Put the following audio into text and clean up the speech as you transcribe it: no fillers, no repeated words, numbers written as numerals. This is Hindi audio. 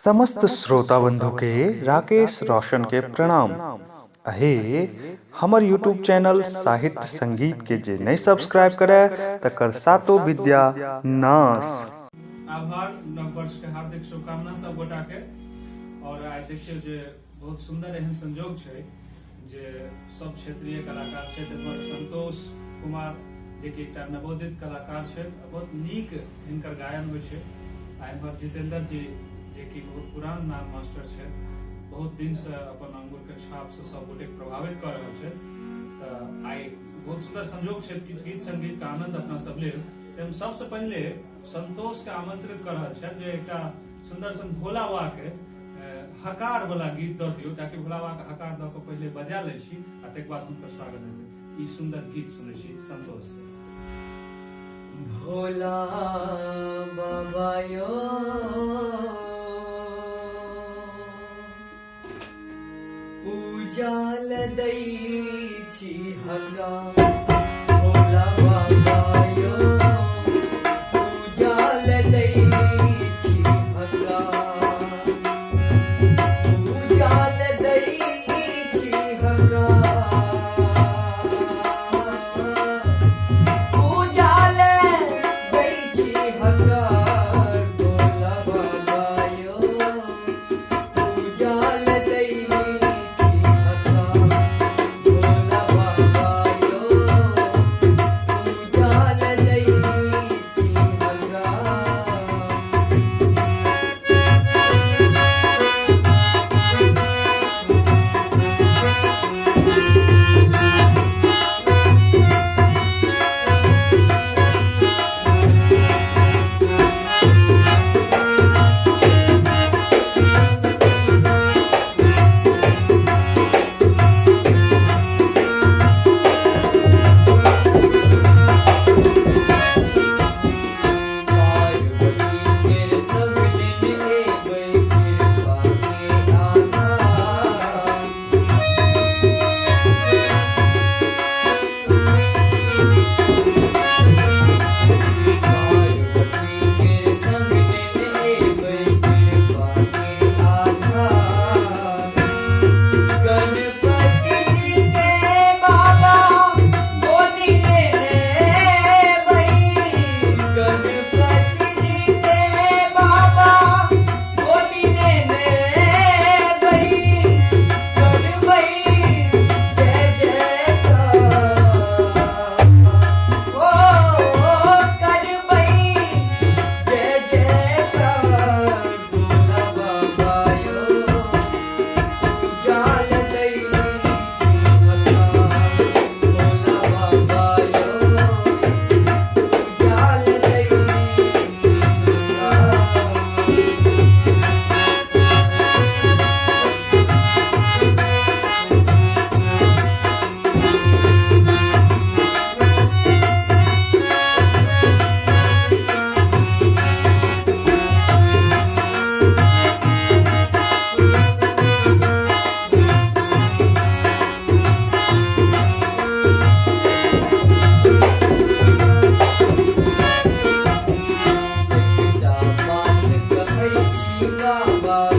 समस्त श्रोता बंधु के राकेश रोशन के प्रणाम। अहे हमर यूट्यूब चैनल साहित्य संगीत के जे नहीं सब्सक्राइब करे तकर सातो विद्या नाश। आभार, नव वर्ष के हार्दिक शुभकामना सब गोटा के। और आज देखियो जे बहुत सुंदर एहन संजोग छै जे सब क्षेत्रीय कलाकार क्षेत्र पर संतोष कुमार जे कि एकटा नवोदित कलाकार छै, बहुत नीक हिनकर गायन होइ छै। आ एम्हर जितेंद्र जी जे कि बहुत पुरान नाम मास्टर छै, बहुत दिन से अपन अंगूर के छाप से सब गोटे प्रभावित कर रहल छै। त आइ बहुत सुंदर संजोग छै कि गीत संगीत का आनंद अपना सब लेल। हम सबसे पहले संतोष के आमंत्रित कर रहल छै जे एकटा सुंदर सन भोला बाबा के हकार वाला गीत द दियो, ताकि भोला बाबा के हकार द के पहले बजा ले छी आ तक बाद हुनकर स्वागत हेतै। ई सुंदर गीत सुनै छी संतोष से। भोला बाबा यो पूजा लदै छी हका, भोला बाबा यो पूजा लदै छी हका, पूजा लदै छी हका, पूजा लदै छी हका, भोला बाबा यो पूजा लदै बाबा